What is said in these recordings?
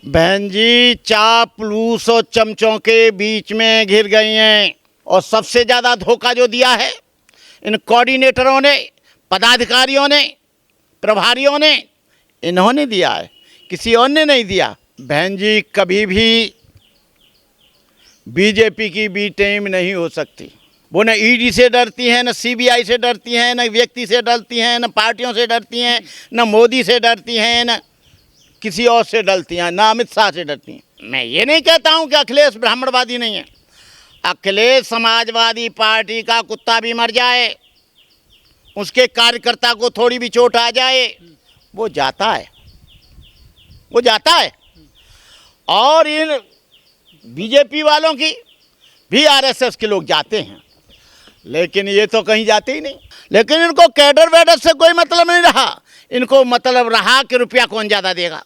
बहन जी चापलूस और चमचों के बीच में घिर गई हैं। और सबसे ज़्यादा धोखा जो दिया है इन कोऑर्डिनेटरों ने, पदाधिकारियों ने, प्रभारियों ने, इन्होंने दिया है, किसी और ने नहीं दिया। बहन जी कभी भी बीजेपी की बी टीम नहीं हो सकती। वो न ईडी से डरती हैं, न सीबीआई से डरती हैं, न व्यक्ति से डरती हैं, न पार्टियों से डरती हैं, न मोदी से डरती हैं, न किसी और से डरती हैं, ना अमित शाह से डरती हैं। मैं ये नहीं कहता हूं कि अखिलेश ब्राह्मणवादी नहीं है। अखिलेश समाजवादी पार्टी का कुत्ता भी मर जाए, उसके कार्यकर्ता को थोड़ी भी चोट आ जाए, वो जाता है, वो जाता है। और इन बीजेपी वालों की भी आरएसएस के लोग जाते हैं, लेकिन ये तो कहीं जाते ही नहीं। लेकिन इनको कैडर वैडर से कोई मतलब नहीं रहा। इनको मतलब रहा कि रुपया कौन ज़्यादा देगा।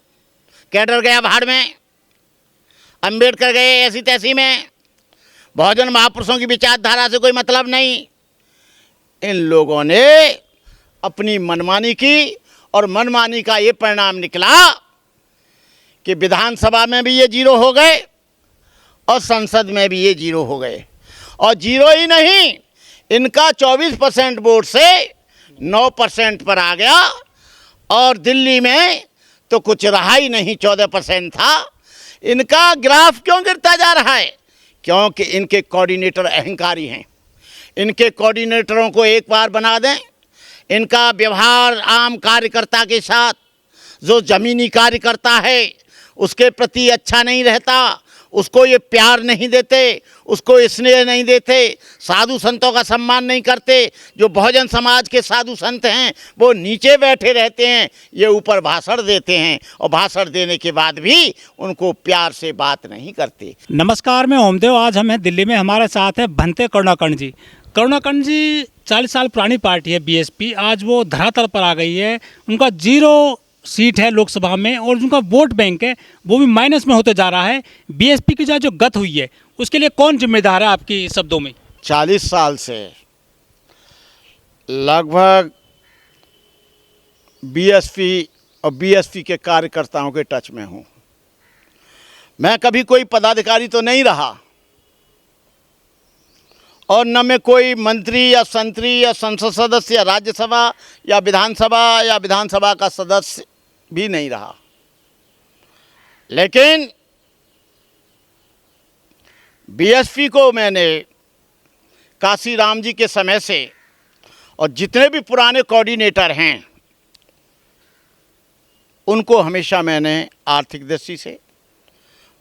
कैडर गया भाड़ में, अंबेडकर गए ऐसी तैसी में, बहुजन महापुरुषों की विचारधारा से कोई मतलब नहीं। इन लोगों ने अपनी मनमानी की और मनमानी का ये परिणाम निकला कि विधानसभा में भी ये जीरो हो गए और संसद में भी ये जीरो हो गए। और जीरो ही नहीं, इनका 24% वोट से 9% पर आ गया। और दिल्ली में तो कुछ रहा ही नहीं, 14% था। इनका ग्राफ क्यों गिरता जा रहा है? क्योंकि इनके कोऑर्डिनेटर अहंकारी हैं। इनके कोऑर्डिनेटरों को एक बार बना दें, इनका व्यवहार आम कार्यकर्ता के साथ, जो ज़मीनी कार्यकर्ता है उसके प्रति अच्छा नहीं रहता, उसको ये प्यार नहीं देते, उसको स्नेह नहीं देते, साधु संतों का सम्मान नहीं करते। जो बहुजन समाज के साधु संत हैं वो नीचे बैठे रहते हैं, ये ऊपर भाषण देते हैं और भाषण देने के बाद भी उनको प्यार से बात नहीं करते। नमस्कार, मैं ओमदेव। आज हम हैं दिल्ली में, हमारे साथ है भंते करुणाकर्ण जी। करुणाकर्ण जी 40 साल पुरानी पार्टी है बीएसपी, आज वो धरातल पर आ गई है। उनका 0 सीट है लोकसभा में और उनका वोट बैंक है वो भी माइनस में होते जा रहा है। बीएसपी की जो गत हुई है उसके लिए कौन जिम्मेदार है आपकी शब्दों में? 40 साल से लगभग बीएसपी और बीएसपी के कार्यकर्ताओं के टच में हूँ। मैं कभी कोई पदाधिकारी तो नहीं रहा और न मैं कोई मंत्री या संतरी या संसद सदस्य या राज्यसभा या विधानसभा का सदस्य भी नहीं रहा। लेकिन बीएसपी को मैंने काशीराम जी के समय से और जितने भी पुराने कोऑर्डिनेटर हैं उनको हमेशा मैंने आर्थिक दृष्टि से,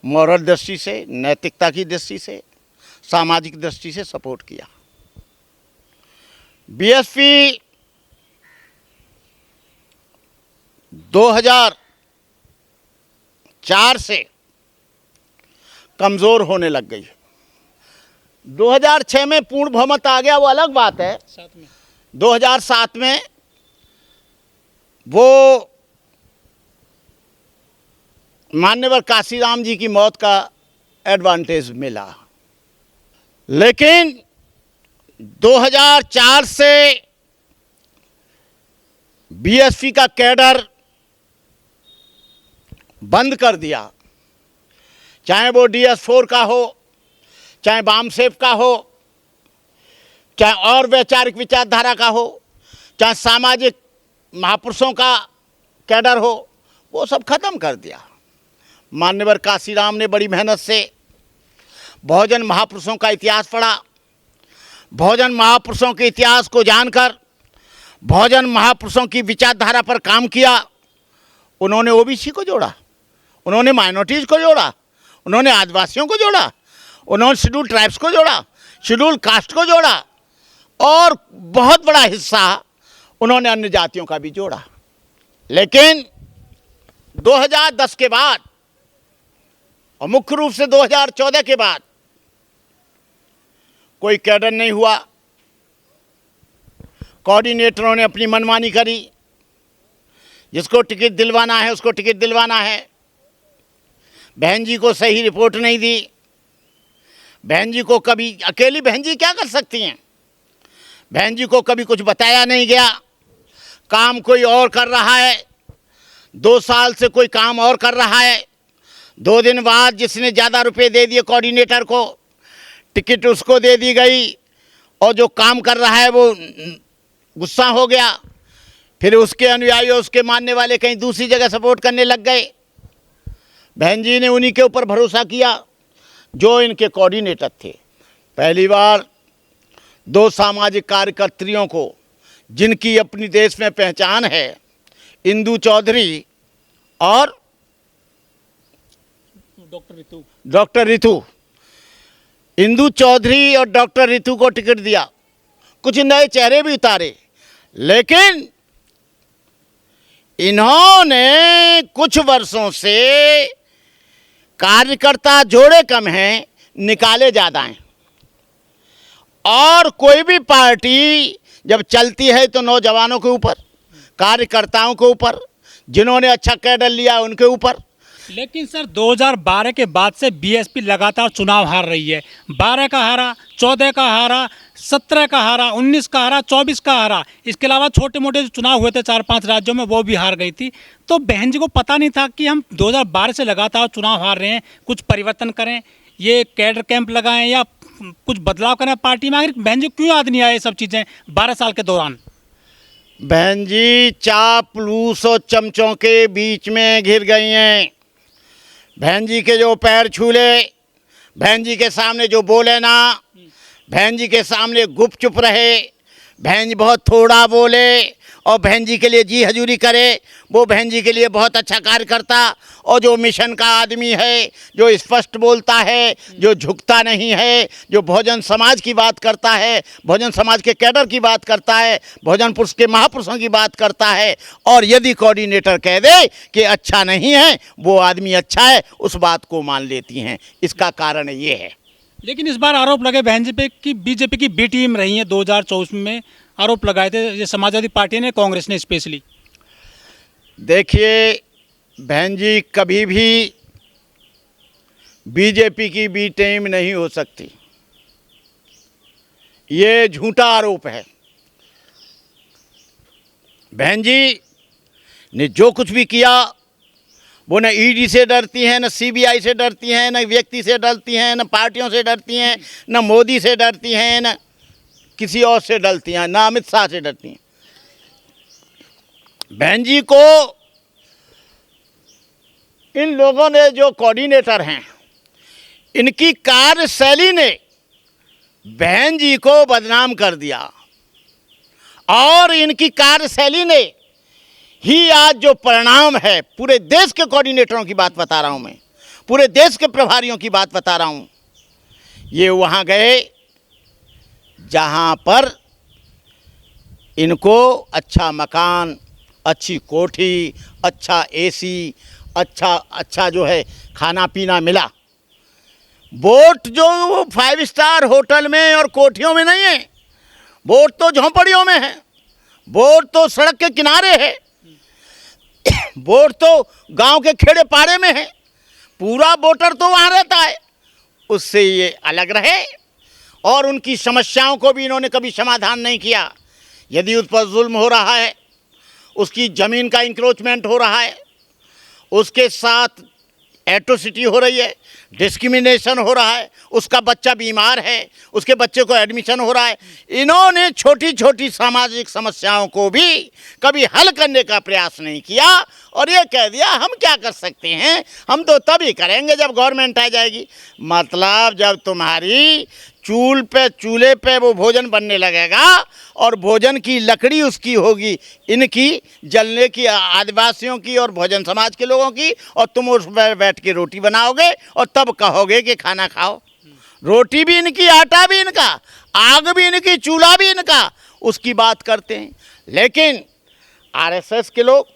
मॉरल दृष्टि से, नैतिकता की दृष्टि से, सामाजिक दृष्टि से सपोर्ट किया। बीएसपी 2004 से कमज़ोर होने लग गई। 2006 में पूर्ण बहुमत आ गया, वो अलग बात है। 2007 में वो माननीय काशीराम जी की मौत का एडवांटेज मिला। लेकिन 2004 से बीएसपी का कैडर बंद कर दिया, चाहे वो DS4 का हो, चाहे वामसेफ का हो, चाहे और वैचारिक विचारधारा का हो, चाहे सामाजिक महापुरुषों का कैडर हो, वो सब खत्म कर दिया। मान्यवर काशीराम ने बड़ी मेहनत से बहुजन महापुरुषों का इतिहास पढ़ा, बहुजन महापुरुषों के इतिहास को जानकर बहुजन महापुरुषों की विचारधारा पर काम किया। उन्होंने ओबीसी को जोड़ा, उन्होंने माइनॉरिटीज़ को जोड़ा, उन्होंने आदिवासियों को जोड़ा, उन्होंने शेड्यूल ट्राइब्स को जोड़ा, शेड्यूल कास्ट को जोड़ा और बहुत बड़ा हिस्सा उन्होंने अन्य जातियों का भी जोड़ा। लेकिन 2010 के बाद और मुख्य रूप से 2014 के बाद कोई कैडर नहीं हुआ। कोऑर्डिनेटरों ने अपनी मनमानी करी, जिसको टिकट दिलवाना है उसको टिकट दिलवाना है। बहन जी को सही रिपोर्ट नहीं दी। बहन जी को कभी, अकेली बहन जी क्या कर सकती हैं? बहन जी को कभी कुछ बताया नहीं गया। काम कोई और कर रहा है, 2 साल से कोई काम और कर रहा है। 2 दिन बाद जिसने ज़्यादा रुपए दे दिए कोऑर्डिनेटर को, टिकट उसको दे दी गई, और जो काम कर रहा है वो गुस्सा हो गया। फिर उसके अनुयायी और उसके मानने वाले कहीं दूसरी जगह सपोर्ट करने लग गए। बहन जी ने उन्हीं के ऊपर भरोसा किया जो इनके कोऑर्डिनेटर थे। पहली बार 2 सामाजिक कार्यकर्त्रियों को, जिनकी अपनी देश में पहचान है, इंदू चौधरी और डॉक्टर रितु, इंदू चौधरी और डॉक्टर रितु को टिकट दिया। कुछ नए चेहरे भी उतारे, लेकिन इन्होंने कुछ वर्षों से कार्यकर्ता जोड़े कम हैं, निकाले ज़्यादा हैं। और कोई भी पार्टी जब चलती है तो नौजवानों के ऊपर, कार्यकर्ताओं के ऊपर, जिन्होंने अच्छा कैडर लिया उनके ऊपर। लेकिन सर 2012 के बाद से बीएसपी लगातार चुनाव हार रही है। 12 का हारा, 14 का हारा, 17 का हारा, 19 का हारा, 24 का हारा। इसके अलावा छोटे मोटे जो चुनाव हुए थे 4-5 राज्यों में, वो भी हार गई थी। तो बहन जी को पता नहीं था कि हम 2012 से लगातार चुनाव हार रहे हैं, कुछ परिवर्तन करें, ये कैडर कैंप लगाएं या कुछ बदलाव करें पार्टी में? आखिर बहन जी क्यों याद नहीं आए ये सब चीज़ें 12 साल के दौरान? बहन जी चापलूस और चमचों के बीच में घिर गई हैं। बहन जी के जो पैर छूले, बहन जी के सामने जो बोले ना, बहन जी के सामने गुपचुप रहे, बहन जी बहुत थोड़ा बोले और बहन जी के लिए जी हजूरी करे, वो बहन जी के लिए बहुत अच्छा कार्य करता। और जो मिशन का आदमी है, जो स्पष्ट बोलता है, जो झुकता नहीं है, जो बहुजन समाज की बात करता है, बहुजन समाज के कैडर की बात करता है, बहुजन पुरुष के महापुरुषों की बात करता है। और यदि कोऑर्डिनेटर कह दे कि अच्छा नहीं है, वो आदमी अच्छा है, उस बात को मान लेती हैं। इसका कारण ये है। लेकिन इस बार आरोप लगे बहन जी पे कि बीजेपी की बी टीम रही है। 2024 में आरोप लगाए थे ये समाजवादी पार्टी ने, कांग्रेस ने स्पेशली। देखिए बहन जी, कभी भी बीजेपी की बी टीम नहीं हो सकती, ये झूठा आरोप है। बहन जी ने जो कुछ भी किया वो न ईडी से डरती हैं, न सीबीआई से डरती हैं, न व्यक्ति से डरती हैं, न पार्टियों से डरती हैं, न मोदी से डरती हैं, न किसी और से डरती हैं, न अमित शाह से डरती हैं। बहन जी को इन लोगों ने, जो कोऑर्डिनेटर हैं, इनकी कार्यशैली ने बहन जी को बदनाम कर दिया। और इनकी कार्यशैली ने ही आज जो परिणाम है, पूरे देश के कोऑर्डिनेटरों की बात बता रहा हूं मैं, पूरे देश के प्रभारियों की बात बता रहा हूं। ये वहां गए जहां पर इनको अच्छा मकान, अच्छी कोठी, अच्छा एसी, अच्छा जो है खाना पीना मिला। वोट जो 5 स्टार होटल में और कोठियों में नहीं है, वोट तो झोंपड़ियों में है, वोट तो सड़क के किनारे है, वोट तो गांव के खेड़े पाड़े में है। पूरा वोटर तो वहाँ रहता है। उससे ये अलग रहे और उनकी समस्याओं को भी इन्होंने कभी समाधान नहीं किया। यदि उस पर जुल्म हो रहा है, उसकी ज़मीन का इंक्रोचमेंट हो रहा है, उसके साथ एट्रोसिटी हो रही है, डिस्क्रिमिनेशन हो रहा है, उसका बच्चा बीमार है, उसके बच्चे को एडमिशन हो रहा है, इन्होंने छोटी छोटी सामाजिक समस्याओं को भी कभी हल करने का प्रयास नहीं किया। और ये कह दिया हम क्या कर सकते हैं, हम तो तभी करेंगे जब गवर्नमेंट आ जाएगी। मतलब जब तुम्हारी चूल्हे पे वो भोजन बनने लगेगा और भोजन की लकड़ी उसकी होगी, इनकी जलने की, आदिवासियों की और भोजन समाज के लोगों की, और तुम उस पर बैठ के रोटी बनाओगे और तब कहोगे कि खाना खाओ। रोटी भी इनकी, आटा भी इनका, आग भी इनकी, चूल्हा भी इनका, उसकी बात करते हैं। लेकिन आरएसएस के लोग,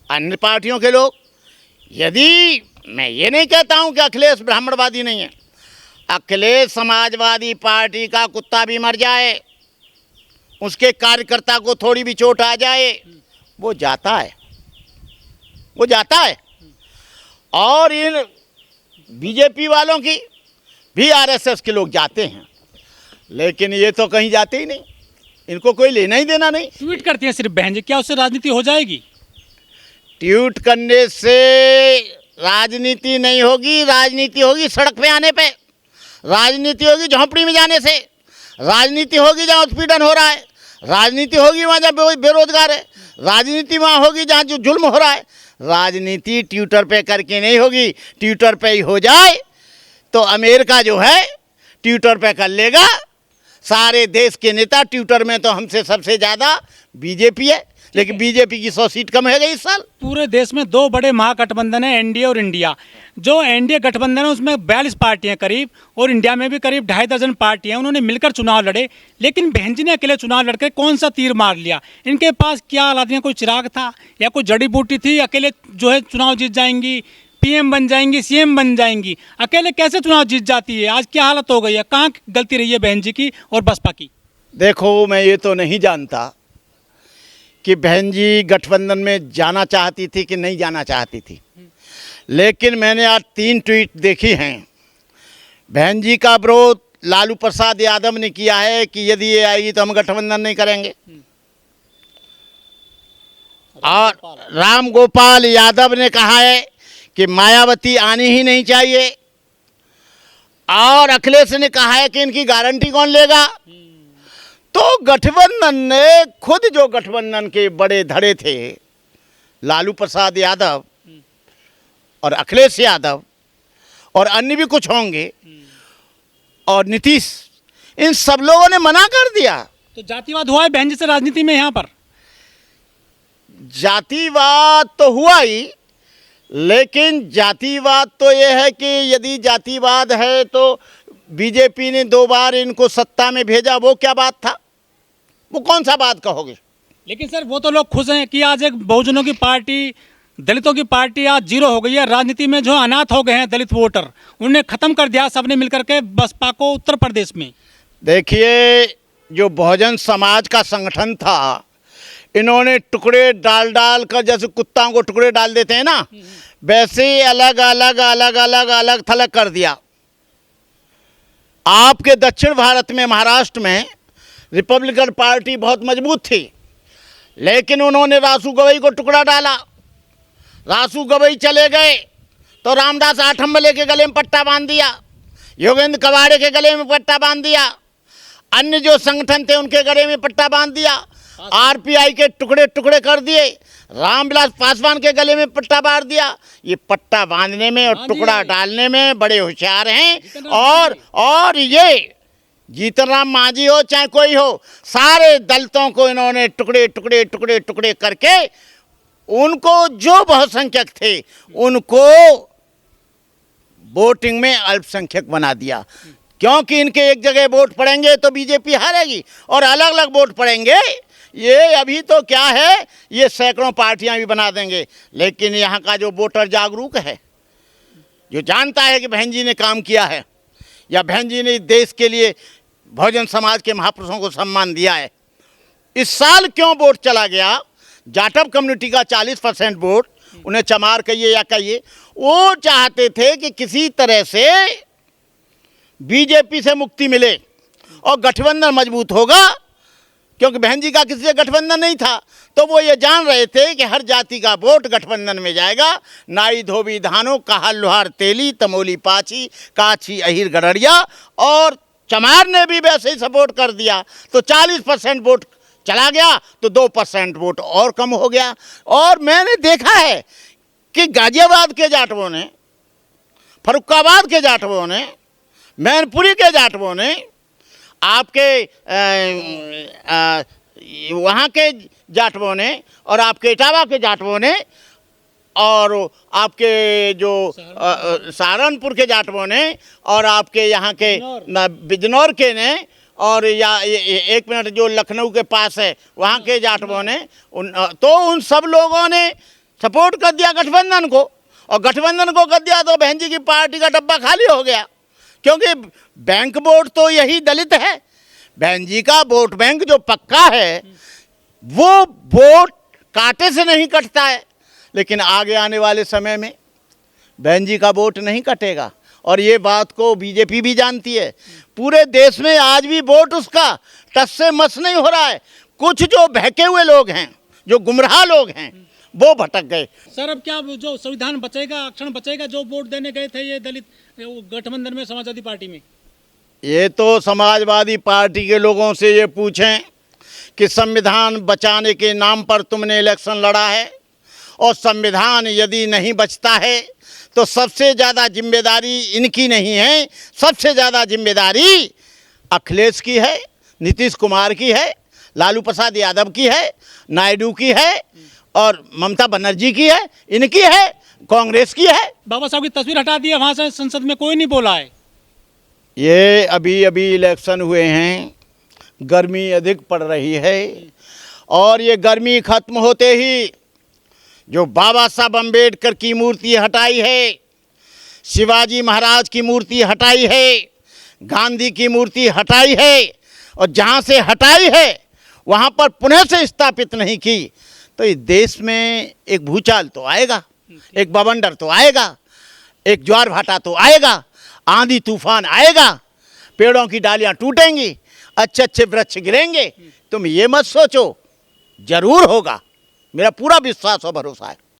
अन्य पार्टियों के लोग, यदि मैं ये नहीं कहता हूँ कि अखिलेश ब्राह्मणवादी नहीं है, अखिलेश समाजवादी पार्टी का कुत्ता भी मर जाए, उसके कार्यकर्ता को थोड़ी भी चोट आ जाए, वो जाता है, वो जाता है। और इन बीजेपी वालों की भी आरएसएस के लोग जाते हैं, लेकिन ये तो कहीं जाते ही नहीं, इनको कोई लेना ही देना नहीं। ट्वीट करती हैं सिर्फ बहन जी, क्या उससे राजनीति हो जाएगी? ट्वीट करने से राजनीति नहीं होगी, राजनीति होगी सड़क पे आने पे, राजनीति होगी झोंपड़ी में जाने से, राजनीति होगी जहाँ उत्पीड़न हो रहा है, राजनीति होगी वहाँ जहाँ बेरोजगार है, राजनीति वहाँ होगी जहाँ जो जुल्म हो रहा है। राजनीति ट्विटर पे करके नहीं होगी। ट्विटर पे ही हो जाए तो अमेरिका जो है ट्विटर पे कर लेगा। सारे देश के नेता ट्विटर में तो हमसे सबसे ज़्यादा बीजेपी है, लेकिन बीजेपी की 100 सीट कम है गई इस साल। पूरे देश में 2 बड़े महागठबंधन हैं, एनडीए और इंडिया। जो एनडीए गठबंधन है उसमें 42 पार्टियां करीब, और इंडिया में भी करीब 2.5 दर्जन पार्टियां। उन्होंने मिलकर चुनाव लड़े, लेकिन बहन जी ने अकेले चुनाव लड़कर कौन सा तीर मार लिया? इनके पास क्या हालात हैं? कोई चिराग था या कोई जड़ी बूटी थी? अकेले जो है चुनाव जीत जाएंगी, पीएम बन जाएंगी, सीएम बन जाएंगी। अकेले कैसे चुनाव जीत जाती है? आज क्या हालत हो गई है? कहाँ गलती रही है बहन जी की और बसपा की? देखो, मैं ये तो नहीं जानता कि बहन जी गठबंधन में जाना चाहती थी कि नहीं जाना चाहती थी, लेकिन मैंने आज 3 ट्वीट देखी हैं। बहन जी का विरोध लालू प्रसाद यादव ने किया है कि यदि ये आएगी तो हम गठबंधन नहीं करेंगे, और राम गोपाल यादव ने कहा है कि मायावती आनी ही नहीं चाहिए, और अखिलेश ने कहा है कि इनकी गारंटी कौन लेगा। तो गठबंधन ने खुद, जो गठबंधन के बड़े धड़े थे, लालू प्रसाद यादव और अखिलेश यादव और अन्य भी कुछ होंगे और नीतीश, इन सब लोगों ने मना कर दिया। तो जातिवाद हुआ है बहन जी से राजनीति में यहाँ पर? जातिवाद तो हुआ ही, लेकिन जातिवाद तो ये है कि यदि जातिवाद है तो बीजेपी ने 2 बार इनको सत्ता में भेजा, वो क्या बात था? वो कौन सा बात कहोगे? लेकिन सर वो तो लोग खुश हैं कि आज एक बहुजनों की पार्टी, दलितों की पार्टी आज जीरो हो गई है। राजनीति में जो अनाथ हो गए हैं दलित वोटर, उन्हें खत्म कर दिया सबने मिलकर के बसपा को उत्तर प्रदेश में। देखिए, जो बहुजन समाज का संगठन था, इन्होंने टुकड़े डाल डाल कर, जैसे कुत्ताओं को टुकड़े डाल देते हैं ना, वैसे ही अलग अलग अलग अलग अलग थलग कर दिया। आपके दक्षिण भारत में, महाराष्ट्र में रिपब्लिकन पार्टी बहुत मजबूत थी, लेकिन उन्होंने रासू गवई को टुकड़ा डाला। रासू गवई चले गए तो रामदास आठम्बले के गले में पट्टा बांध दिया, योगेंद्र कवाड़े के गले में पट्टा बांध दिया, अन्य जो संगठन थे उनके गले में पट्टा बांध दिया, आरपीआई के टुकड़े टुकड़े कर दिए, रामविलास पासवान के गले में पट्टा बांध दिया। ये पट्टा बांधने में और टुकड़ा डालने में बड़े होशियार हैं। और ये जीतन राम मांझी हो चाहे कोई हो, सारे दलितों को इन्होंने टुकड़े टुकड़े टुकड़े टुकड़े करके, उनको, जो बहुसंख्यक थे उनको वोटिंग में अल्पसंख्यक बना दिया। क्योंकि इनके एक जगह वोट पड़ेंगे तो बीजेपी हारेगी, और अलग अलग वोट पड़ेंगे, ये अभी तो क्या है, ये सैकड़ों पार्टियां भी बना देंगे। लेकिन यहाँ का जो वोटर जागरूक है, जो जानता है कि बहन जी ने काम किया है, या बहन जी ने देश के लिए बहुजन समाज के महापुरुषों को सम्मान दिया है। इस साल क्यों वोट चला गया? जाटव कम्युनिटी का 40% वोट, उन्हें चमार कहिए या कहिए, वो चाहते थे कि किसी तरह से बीजेपी से मुक्ति मिले और गठबंधन मजबूत होगा, क्योंकि बहन जी का किसी से गठबंधन नहीं था। तो वो ये जान रहे थे कि हर जाति का वोट गठबंधन में जाएगा। नाई धोबी धानो, कहा लोहार तेली, तमोली पाची, काछी अहिर गडरिया, और चमार ने भी वैसे ही सपोर्ट कर दिया। तो 40% वोट चला गया, तो 2% वोट और कम हो गया। और मैंने देखा है कि गाजियाबाद के जाटवों ने, फरुखाबाद के जाटवों ने, मैनपुरी के जाटवों ने, आपके वहाँ के जाटवों ने, और आपके इटावा के जाटवों ने, और आपके जो सहारनपुर के जाटवों ने, और आपके यहाँ के बिजनौर के ने, और या एक मिनट जो लखनऊ के पास है वहाँ के जाटवों ने, उन सब लोगों ने सपोर्ट कर दिया गठबंधन को। और गठबंधन को कर दिया तो बहन जी की पार्टी का डब्बा खाली हो गया, क्योंकि बैंक वोट तो यही दलित है। बहन जी का वोट बैंक जो पक्का है, वो वोट कांटे से नहीं कटता है, लेकिन आगे आने वाले समय में बहन जी का वोट नहीं कटेगा। और ये बात को बीजेपी भी जानती है। पूरे देश में आज भी वोट उसका टस से मस नहीं हो रहा है। कुछ जो बहके हुए लोग हैं, जो गुमराह लोग हैं, वो भटक गए। सर अब क्या जो संविधान बचेगा, आरक्षण बचेगा, जो वोट देने गए थे ये दलित वो गठबंधन में समाजवादी पार्टी में? ये तो समाजवादी पार्टी के लोगों से ये पूछें कि संविधान बचाने के नाम पर तुमने इलेक्शन लड़ा है, और संविधान यदि नहीं बचता है तो सबसे ज़्यादा जिम्मेदारी इनकी नहीं है, सबसे ज़्यादा जिम्मेदारी अखिलेश की है, नीतीश कुमार की है, लालू प्रसाद यादव की है, नायडू की है और ममता बनर्जी की है, इनकी है, कांग्रेस की है। बाबा साहब की तस्वीर हटा दी है वहाँ से, संसद में कोई नहीं बोला है। ये अभी अभी इलेक्शन हुए हैं, गर्मी अधिक पड़ रही है, और ये गर्मी खत्म होते ही जो बाबा साहब अम्बेडकर की मूर्ति हटाई है, शिवाजी महाराज की मूर्ति हटाई है, गांधी की मूर्ति हटाई है, और जहाँ से हटाई है वहाँ पर पुनः से स्थापित नहीं की, तो इस देश में एक भूचाल तो आएगा, एक बवंडर तो आएगा, एक ज्वार भाटा तो आएगा, आंधी तूफान आएगा, पेड़ों की डालियाँ टूटेंगी, अच्छे अच्छे वृक्ष गिरेंगे। तुम ये मत सोचो, जरूर होगा, मेरा पूरा विश्वास और भरोसा है।